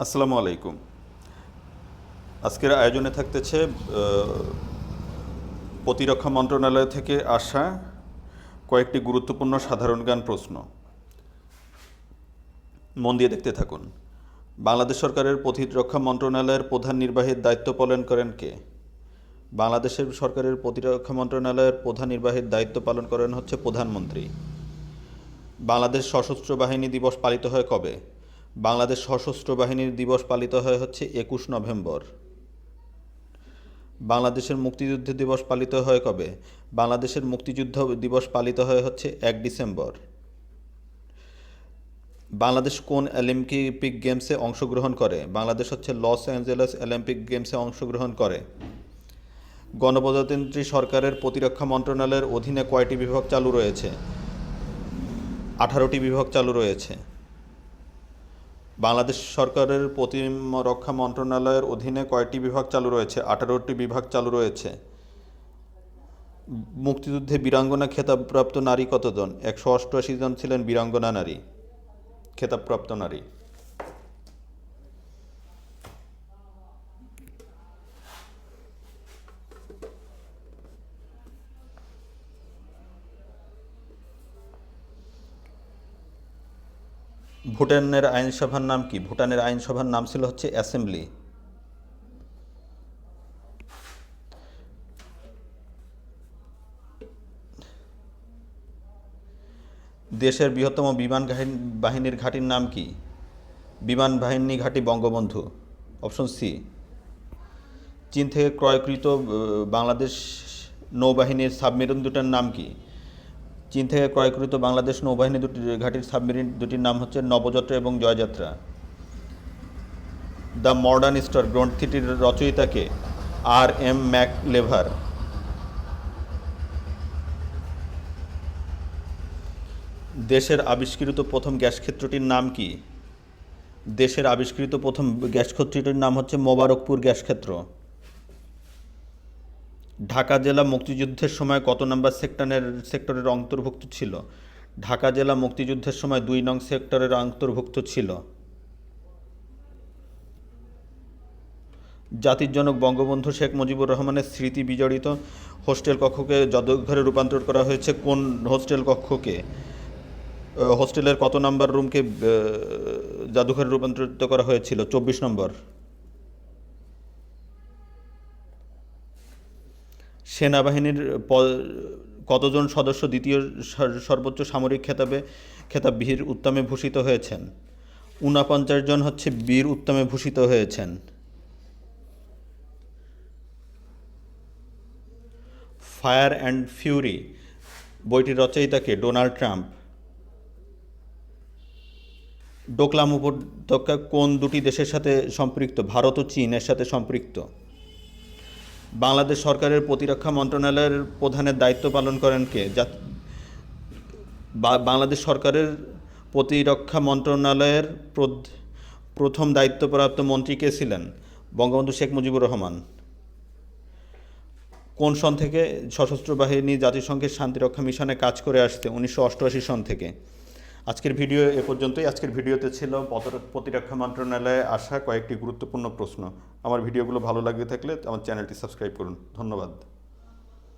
আসসালামু আলাইকুম। আজকের আয়োজনে থাকতেছে প্রতিরক্ষা মন্ত্রণালয় থেকে আসা কয়েকটি গুরুত্বপূর্ণ সাধারণ জ্ঞান প্রশ্ন। মন দিয়ে দেখতে থাকুন। বাংলাদেশ সরকারের প্রতিরক্ষা মন্ত্রণালয়ের প্রধান নির্বাহীর দায়িত্ব পালন করেন কে? বাংলাদেশের সরকারের প্রতিরক্ষা মন্ত্রণালয়ের প্রধান নির্বাহীর দায়িত্ব পালন করেন হচ্ছে প্রধানমন্ত্রী। বাংলাদেশ সশস্ত্র বাহিনী দিবস পালিত হয় কবে? বাংলাদেশ সশস্ত্র বাহিনীর দিবস পালিত হয় হচ্ছে 21 নভেম্বর। বাংলাদেশের মুক্তিযুদ্ধ দিবস পালিত হয় কবে? বাংলাদেশের মুক্তিযুদ্ধ দিবস পালিত হয় হচ্ছে 1 ডিসেম্বর। বাংলাদেশ কোন অলিম্পিক গেমসে অংশগ্রহণ করে? বাংলাদেশ হচ্ছে লস অ্যাঞ্জেলেস অলিম্পিক গেমসে অংশগ্রহণ করে। গণপ্রজাতন্ত্রী সরকারের প্রতিরক্ষা মন্ত্রণালয়ের অধীনে কয়টি বিভাগ চালু রয়েছে? 18টি বিভাগ চালু রয়েছে। বাংলাদেশ সরকারের প্রতিরক্ষা মন্ত্রণালয়ের অধীনে কয়টি বিভাগ চালু রয়েছে? 18টি বিভাগ চালু রয়েছে। মুক্তিযুদ্ধে বীরাঙ্গনা খেতাবপ্রাপ্ত নারী কতজন? 188 জন ছিলেন বীরাঙ্গনা নারী, খেতাবপ্রাপ্ত নারী। ভুটানের আইনসভার নাম কি? ভুটানের আইনসভার নাম ছিল হচ্ছে অ্যাসেম্বলি। দেশের বৃহত্তম বিমান বাহিনীর ঘাঁটির নাম কি? বিমান বাহিনী ঘাঁটি বঙ্গবন্ধু, অপশন সি। চীন থেকে ক্রয়কৃত বাংলাদেশ নৌবাহিনীর সাবমেরিন দুটার নাম কি? চীন থেকে ক্রয়কৃত বাংলাদেশ নৌবাহিনী ঘাঁটির সাবমেরিন দুটির নাম হচ্ছে নবযাত্রা এবং জয়যাত্রা। দ্য মডার্ন স্টার গ্রন্থটির রচয়িতাকে? R.M. ম্যাকলেভার। দেশের আবিষ্কৃত প্রথম গ্যাস ক্ষেত্রটির নাম কি? দেশের আবিষ্কৃত প্রথম গ্যাস ক্ষেত্রটির নাম হচ্ছে মোবারকপুর গ্যাস ক্ষেত্র। ঢাকা জেলা মুক্তিযুদ্ধের সময় কত নম্বর সেক্টরের অন্তর্ভুক্ত ছিল? ঢাকা জেলা মুক্তিযুদ্ধের সময় 2 নং সেক্টরের অন্তর্ভুক্ত ছিল। জাতির জনক বঙ্গবন্ধু শেখ মুজিবুর রহমানের স্মৃতি বিজড়িত হোস্টেল কক্ষকে জাদুঘরে রূপান্তর করা হয়েছে কোন হোস্টেল কক্ষকে? হোস্টেলের কত নম্বর রুমকে জাদুঘরে রূপান্তরিত করা হয়েছিল? 24 নম্বর। সেনাবাহিনীর কতজন সদস্য দ্বিতীয় সর্বোচ্চ সামরিক খেতাব বীর উত্তমে ভূষিত হয়েছেন? 49 জন হচ্ছে বীর উত্তমে ভূষিত হয়েছেন। ফায়ার অ্যান্ড ফিউরি বইটির রচয়িতাকে? Donald Trump. ডোকলাম উপত্যকা কোন দুটি দেশের সাথে সম্পৃক্ত? ভারত ও চীন এর সাথে সম্পৃক্ত। বাংলাদেশ সরকারের প্রতিরক্ষা মন্ত্রণালয়ের প্রধানের দায়িত্ব পালন করেন কে? বাংলাদেশ সরকারের প্রতিরক্ষা মন্ত্রণালয়ের প্রথম দায়িত্বপ্রাপ্ত মন্ত্রী কে ছিলেন? বঙ্গবন্ধু শেখ মুজিবুর রহমান। কোন সন থেকে সশস্ত্র বাহিনী জাতিসংঘের শান্তিরক্ষা মিশনে কাজ করে আসছে? 1988 সন থেকে। আজকের ভিডিও এ পর্যন্তই। আজকের ভিডিওতে ছিল প্রতিরক্ষা মন্ত্রণালয়ে আসা কয়েকটি গুরুত্বপূর্ণ প্রশ্ন। আমার ভিডিওগুলো ভালো লাগে থাকলে আমার চ্যানেলটি সাবস্ক্রাইব করুন। ধন্যবাদ।